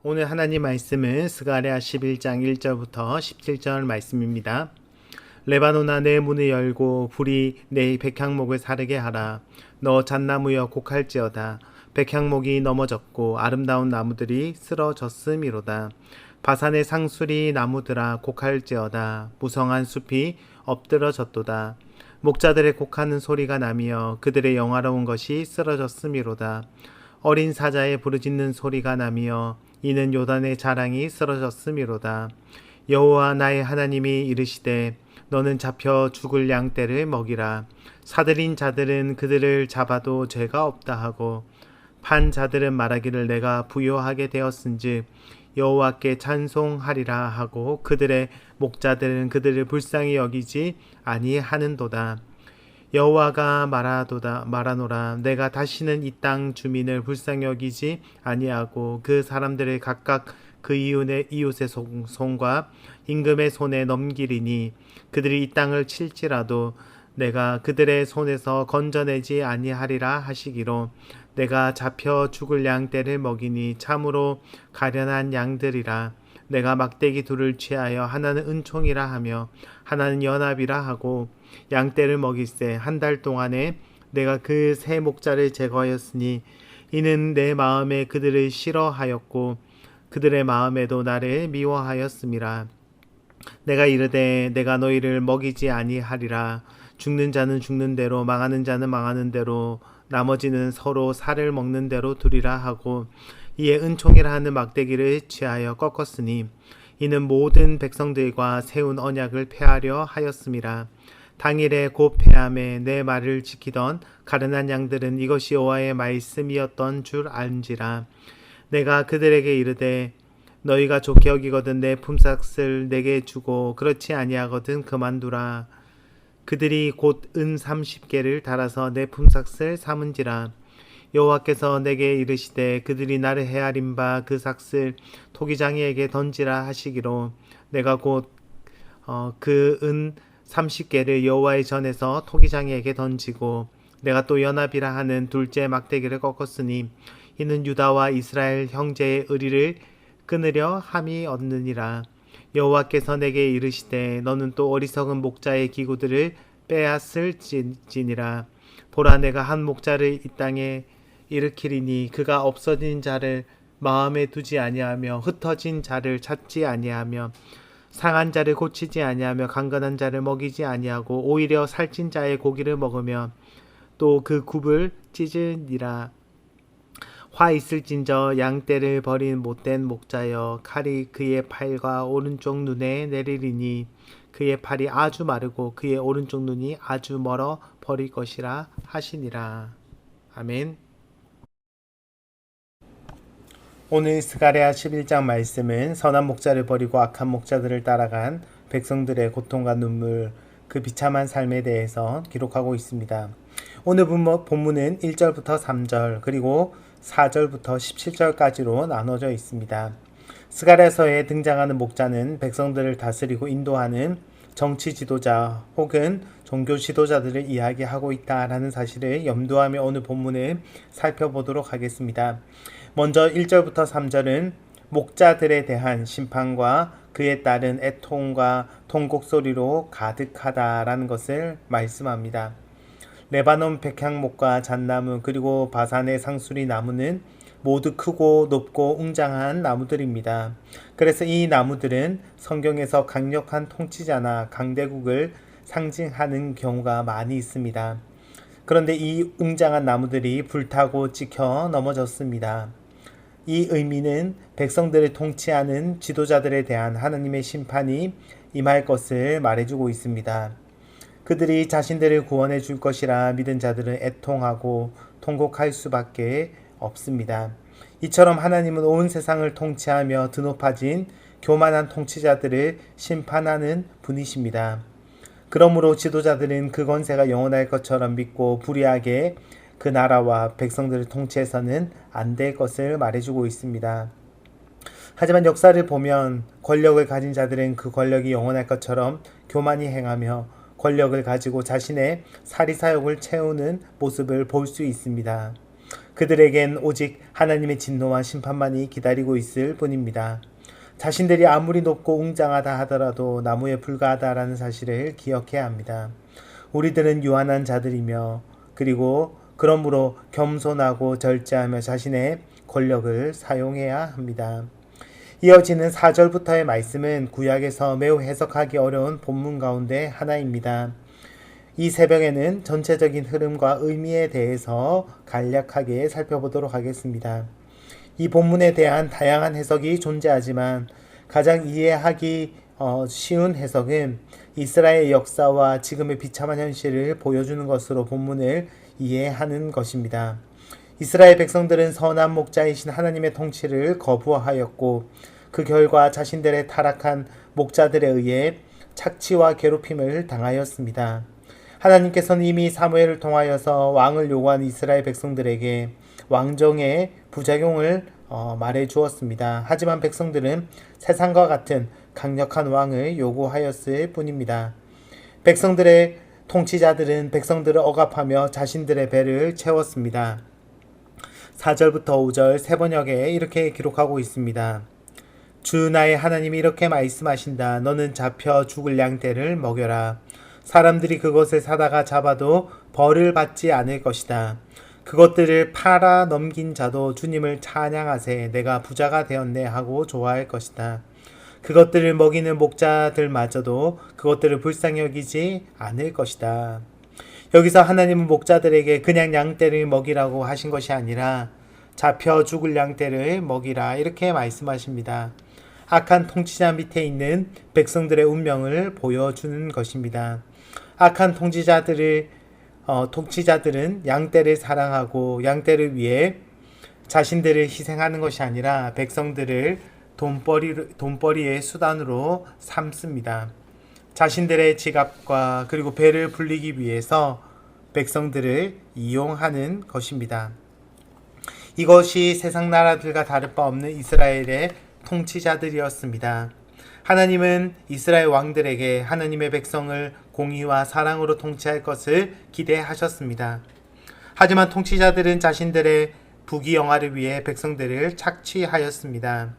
오늘 하나님 말씀은 스가랴 11장 1절부터 17절 말씀입니다. 레바논아 내 문을 열고 불이 내 백향목을 사르게 하라. 너 잣나무여 곡할지어다. 백향목이 넘어졌고 아름다운 나무들이 쓰러졌음이로다. 바산의 상수리 나무들아 곡할지어다. 무성한 숲이 엎드러졌도다. 목자들의 곡하는 소리가 나며 그들의 영화로운 것이 쓰러졌음이로다. 어린 사자의 부르짖는 소리가 나며 이는 요단의 자랑이 쓰러졌음이로다. 여호와 나의 하나님이 이르시되 너는 잡혀 죽을 양떼를 먹이라. 사들인 자들은 그들을 잡아도 죄가 없다 하고 판 자들은 말하기를 내가 부요하게 되었은즉 여호와께 찬송하리라 하고 그들의 목자들은 그들을 불쌍히 여기지 아니하는도다. 여호와가 말하노라. 내가 다시는 이 땅 주민을 불쌍히 여기지 아니하고 그 사람들을 각각 그 이웃의 손과 임금의 손에 넘기리니 그들이 이 땅을 칠지라도 내가 그들의 손에서 건져내지 아니하리라 하시기로 내가 잡혀 죽을 양떼를 먹이니 참으로 가련한 양들이라. 내가 막대기 둘을 취하여 하나는 은총이라 하며 하나는 연합이라 하고 양떼를 먹일세. 한 달 동안에 내가 그 세 목자를 제거하였으니 이는 내 마음에 그들을 싫어하였고 그들의 마음에도 나를 미워하였음이라. 내가 이르되 내가 너희를 먹이지 아니하리라. 죽는 자는 죽는 대로 망하는 자는 망하는 대로 나머지는 서로 살을 먹는 대로 두리라 하고 이에 은총이라 하는 막대기를 취하여 꺾었으니 이는 모든 백성들과 세운 언약을 폐하려 하였음이라. 당일에 곧 폐함에 내 말을 지키던 가련한 양들은 이것이 여호와의 말씀이었던 줄 안지라. 내가 그들에게 이르되 너희가 좋게 여기거든 내 품삯을 내게 주고 그렇지 아니하거든 그만두라. 그들이 곧 은 30개를 달아서 내 품삯을 삼은지라. 여호와께서 내게 이르시되 그들이 나를 헤아린 바 그 삭슬 토기장이에게 던지라 하시기로 내가 곧 그 은 30개를 여호와의 전에서 토기장이에게 던지고 내가 또 연합이라 하는 둘째 막대기를 꺾었으니 이는 유다와 이스라엘 형제의 의리를 끊으려 함이 없느니라. 여호와께서 내게 이르시되 너는 또 어리석은 목자의 기구들을 빼앗을지니라. 보라 내가 한 목자를 이 땅에 일으키리니 그가 없어진 자를 마음에 두지 아니하며 흩어진 자를 찾지 아니하며 상한 자를 고치지 아니하며 강건한 자를 먹이지 아니하고 오히려 살찐 자의 고기를 먹으며 또 그 굽을 찢으니라. 화 있을진저 양떼를 버린 못된 목자여 칼이 그의 팔과 오른쪽 눈에 내리리니 그의 팔이 아주 마르고 그의 오른쪽 눈이 아주 멀어 버릴 것이라 하시니라. 아멘. 오늘 스가랴 11장 말씀은 선한 목자를 버리고 악한 목자들을 따라간 백성들의 고통과 눈물, 그 비참한 삶에 대해서 기록하고 있습니다. 오늘 본문은 1절부터 3절 그리고 4절부터 17절까지로 나눠져 있습니다. 스가랴서에 등장하는 목자는 백성들을 다스리고 인도하는 정치 지도자 혹은 종교 지도자들을 이야기하고 있다라는 사실을 염두하며 오늘 본문을 살펴보도록 하겠습니다. 먼저 1절부터 3절은 목자들에 대한 심판과 그에 따른 애통과 통곡 소리로 가득하다라는 것을 말씀합니다. 레바논 백향목과 잣나무 그리고 바산의 상수리 나무는 모두 크고 높고 웅장한 나무들입니다. 그래서 이 나무들은 성경에서 강력한 통치자나 강대국을 상징하는 경우가 많이 있습니다. 그런데 이 웅장한 나무들이 불타고 찍혀 넘어졌습니다. 이 의미는 백성들을 통치하는 지도자들에 대한 하나님의 심판이 임할 것을 말해주고 있습니다. 그들이 자신들을 구원해 줄 것이라 믿은 자들은 애통하고 통곡할 수밖에 없습니다. 이처럼 하나님은 온 세상을 통치하며 드높아진 교만한 통치자들을 심판하는 분이십니다. 그러므로 지도자들은 그 권세가 영원할 것처럼 믿고 불의하게 그 나라와 백성들을 통치해서는 안 될 것을 말해주고 있습니다. 하지만 역사를 보면 권력을 가진 자들은 그 권력이 영원할 것처럼 교만히 행하며 권력을 가지고 자신의 사리사욕을 채우는 모습을 볼 수 있습니다. 그들에겐 오직 하나님의 진노와 심판만이 기다리고 있을 뿐입니다. 자신들이 아무리 높고 웅장하다 하더라도 나무에 불과하다라는 사실을 기억해야 합니다. 우리들은 유한한 자들이며 그리고 그러므로 겸손하고 절제하며 자신의 권력을 사용해야 합니다. 이어지는 4절부터의 말씀은 구약에서 매우 해석하기 어려운 본문 가운데 하나입니다. 이 새벽에는 전체적인 흐름과 의미에 대해서 간략하게 살펴보도록 하겠습니다. 이 본문에 대한 다양한 해석이 존재하지만 가장 이해하기 쉬운 해석은 이스라엘의 역사와 지금의 비참한 현실을 보여주는 것으로 본문을 이해하는 것입니다. 이스라엘 백성들은 선한 목자이신 하나님의 통치를 거부하였고 그 결과 자신들의 타락한 목자들에 의해 착취와 괴롭힘을 당하였습니다. 하나님께서는 이미 사무엘을 통하여서 왕을 요구한 이스라엘 백성들에게 왕정의 부작용을 말해 주었습니다. 하지만 백성들은 세상과 같은 강력한 왕을 요구하였을 뿐입니다. 백성들의 통치자들은 백성들을 억압하며 자신들의 배를 채웠습니다. 4절부터 5절 세 번역에 이렇게 기록하고 있습니다. 주 나의 하나님이 이렇게 말씀하신다. 너는 잡혀 죽을 양떼를 먹여라. 사람들이 그것을 사다가 잡아도 벌을 받지 않을 것이다. 그것들을 팔아 넘긴 자도 주님을 찬양하세 내가 부자가 되었네 하고 좋아할 것이다. 그것들을 먹이는 목자들마저도 그것들을 불쌍히 여기지 않을 것이다. 여기서 하나님은 목자들에게 그냥 양떼를 먹이라고 하신 것이 아니라 잡혀 죽을 양떼를 먹이라 이렇게 말씀하십니다. 악한 통치자 밑에 있는 백성들의 운명을 보여주는 것입니다. 악한 통치자들은 양떼를 사랑하고 양떼를 위해 자신들을 희생하는 것이 아니라 백성들을 돈벌이의 수단으로 삼습니다. 자신들의 지갑과 그리고 배를 불리기 위해서 백성들을 이용하는 것입니다. 이것이 세상 나라들과 다를 바 없는 이스라엘의 통치자들이었습니다. 하나님은 이스라엘 왕들에게 하나님의 백성을 공의와 사랑으로 통치할 것을 기대하셨습니다. 하지만 통치자들은 자신들의 부귀영화를 위해 백성들을 착취하였습니다.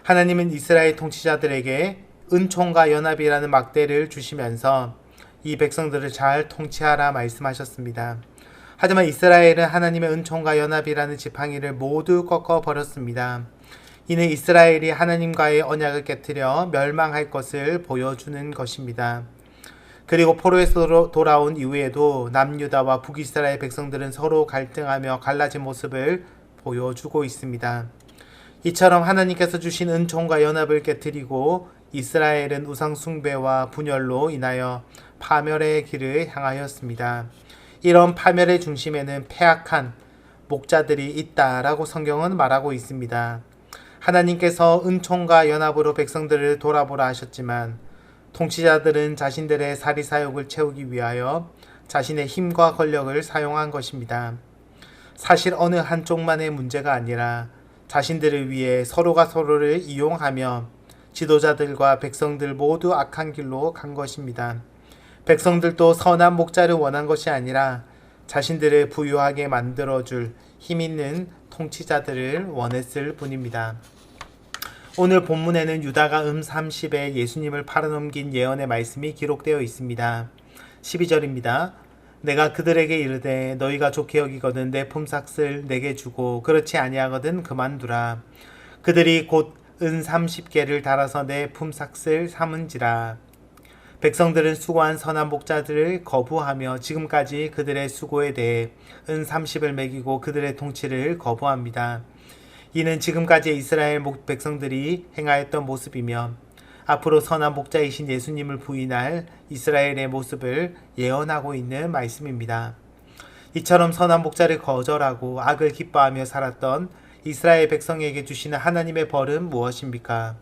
하나님은 이스라엘 통치자들에게 은총과 연합이라는 막대를 주시면서 이 백성들을 잘 통치하라 말씀하셨습니다. 하지만 이스라엘은 하나님의 은총과 연합이라는 지팡이를 모두 꺾어버렸습니다. 이는 이스라엘이 하나님과의 언약을 깨뜨려 멸망할 것을 보여주는 것입니다. 그리고 포로에서 돌아온 이후에도 남유다와 북이스라엘 백성들은 서로 갈등하며 갈라진 모습을 보여주고 있습니다. 이처럼 하나님께서 주신 은총과 연합을 깨뜨리고 이스라엘은 우상 숭배와 분열로 인하여 파멸의 길을 향하였습니다. 이런 파멸의 중심에는 패악한 목자들이 있다라고 성경은 말하고 있습니다. 하나님께서 은총과 연합으로 백성들을 돌아보라 하셨지만 통치자들은 자신들의 사리사욕을 채우기 위하여 자신의 힘과 권력을 사용한 것입니다. 사실 어느 한쪽만의 문제가 아니라 자신들을 위해 서로가 서로를 이용하며 지도자들과 백성들 모두 악한 길로 간 것입니다. 백성들도 선한 목자를 원한 것이 아니라 자신들을 부유하게 만들어줄 힘있는 통치자들을 원했을 뿐입니다. 오늘 본문에는 유다가 30에 예수님을 팔아넘긴 예언의 말씀이 기록되어 있습니다. 12절입니다. 내가 그들에게 이르되 너희가 좋게 여기거든 내 품삯을 내게 주고 그렇지 아니하거든 그만두라. 그들이 곧 은 30개를 달아서 내 품삯을 삼은지라. 백성들은 수고한 선한 목자들을 거부하며 지금까지 그들의 수고에 대해 은 30을 매기고 그들의 통치를 거부합니다. 이는 지금까지 이스라엘 백성들이 행하였던 모습이며 앞으로 선한 목자이신 예수님을 부인할 이스라엘의 모습을 예언하고 있는 말씀입니다. 이처럼 선한 목자를 거절하고 악을 기뻐하며 살았던 이스라엘 백성에게 주시는 하나님의 벌은 무엇입니까?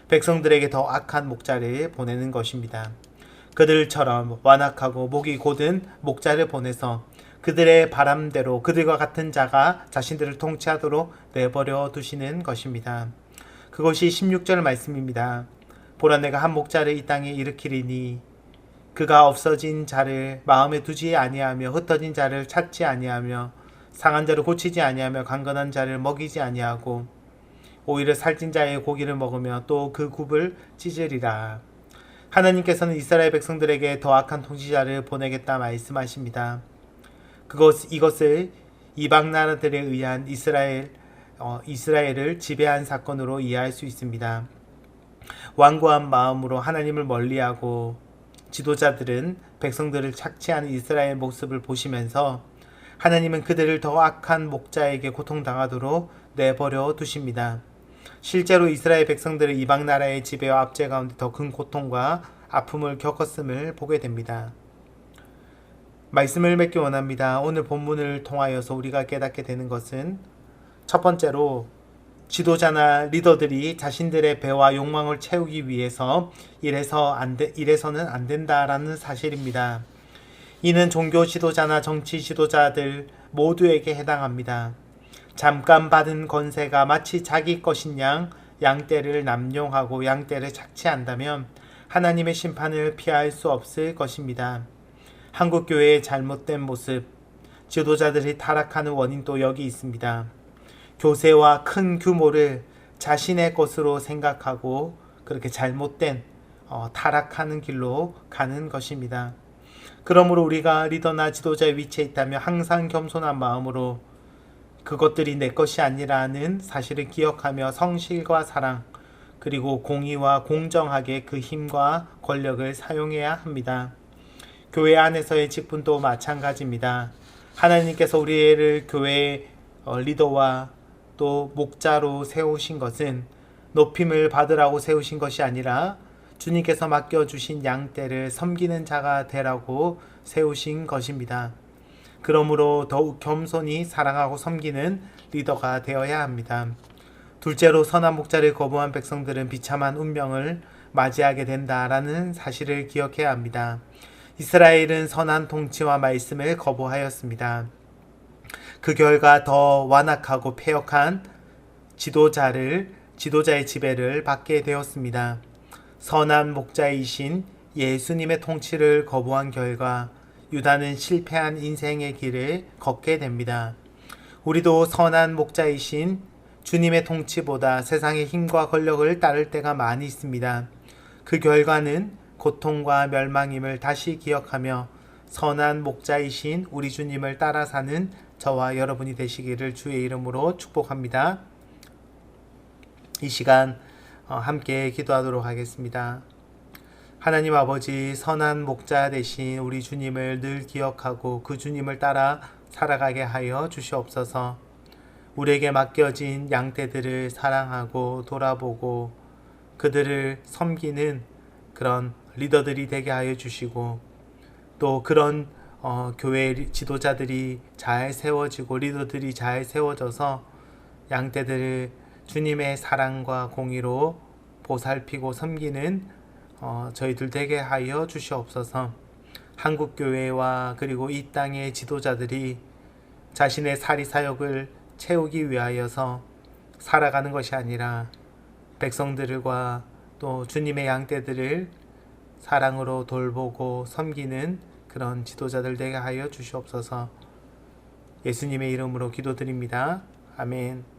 백성들에게 더 악한 목자를 보내는 것입니다. 그들처럼 완악하고 목이 곧은 목자를 보내서 그들의 바람대로 그들과 같은 자가 자신들을 통치하도록 내버려 두시는 것입니다. 그것이 16절 말씀입니다. 보라 내가 한 목자를 이 땅에 일으키리니 그가 없어진 자를 마음에 두지 아니하며 흩어진 자를 찾지 아니하며 상한 자를 고치지 아니하며 강건한 자를 먹이지 아니하고 오히려 살찐 자의 고기를 먹으며 또 그 굽을 찢으리라. 하나님께서는 이스라엘 백성들에게 더 악한 통치자를 보내겠다 말씀하십니다. 이것을 이방 나라들에 의한 이스라엘을 지배한 사건으로 이해할 수 있습니다. 완고한 마음으로 하나님을 멀리하고 지도자들은 백성들을 착취하는 이스라엘 모습을 보시면서 하나님은 그들을 더 악한 목자에게 고통당하도록 내버려 두십니다. 실제로 이스라엘 백성들은 이방 나라의 지배와 압제 가운데 더 큰 고통과 아픔을 겪었음을 보게 됩니다. 말씀을 맺기 원합니다. 오늘 본문을 통하여서 우리가 깨닫게 되는 것은 첫 번째로 지도자나 리더들이 자신들의 배와 욕망을 채우기 위해서 이래서는 안 된다라는 사실입니다. 이는 종교 지도자나 정치 지도자들 모두에게 해당합니다. 잠깐 받은 권세가 마치 자기 것인 양 양떼를 남용하고 양떼를 착취한다면 하나님의 심판을 피할 수 없을 것입니다. 한국교회의 잘못된 모습, 지도자들이 타락하는 원인도 여기 있습니다. 교세와 큰 규모를 자신의 것으로 생각하고 그렇게 잘못된 타락하는 길로 가는 것입니다. 그러므로 우리가 리더나 지도자의 위치에 있다면 항상 겸손한 마음으로 그것들이 내 것이 아니라는 사실을 기억하며 성실과 사랑 그리고 공의와 공정하게 그 힘과 권력을 사용해야 합니다. 교회 안에서의 직분도 마찬가지입니다. 하나님께서 우리를 교회의 리더와 또 목자로 세우신 것은 높임을 받으라고 세우신 것이 아니라 주님께서 맡겨주신 양떼를 섬기는 자가 되라고 세우신 것입니다. 그러므로 더욱 겸손히 사랑하고 섬기는 리더가 되어야 합니다. 둘째로 선한 목자를 거부한 백성들은 비참한 운명을 맞이하게 된다라는 사실을 기억해야 합니다. 이스라엘은 선한 통치와 말씀을 거부하였습니다. 그 결과 더 완악하고 패역한 지도자의 지배를 받게 되었습니다. 선한 목자이신 예수님의 통치를 거부한 결과 유다는 실패한 인생의 길을 걷게 됩니다. 우리도 선한 목자이신 주님의 통치보다 세상의 힘과 권력을 따를 때가 많이 있습니다. 그 결과는 고통과 멸망임을 다시 기억하며 선한 목자이신 우리 주님을 따라 사는 저와 여러분이 되시기를 주의 이름으로 축복합니다. 이 시간 함께 기도하도록 하겠습니다. 하나님 아버지, 선한 목자 되신 우리 주님을 늘 기억하고 그 주님을 따라 살아가게 하여 주시옵소서. 우리에게 맡겨진 양떼들을 사랑하고 돌아보고 그들을 섬기는 그런 리더들이 되게 하여 주시고 또 그런 교회 지도자들이 잘 세워지고 리더들이 잘 세워져서 양떼들을 주님의 사랑과 공의로 보살피고 섬기는 저희들 되게 하여 주시옵소서. 한국교회와 그리고 이 땅의 지도자들이 자신의 사리사욕을 채우기 위하여서 살아가는 것이 아니라 백성들과 또 주님의 양떼들을 사랑으로 돌보고 섬기는 그런 지도자들 되게 하여 주시옵소서. 예수님의 이름으로 기도드립니다. 아멘.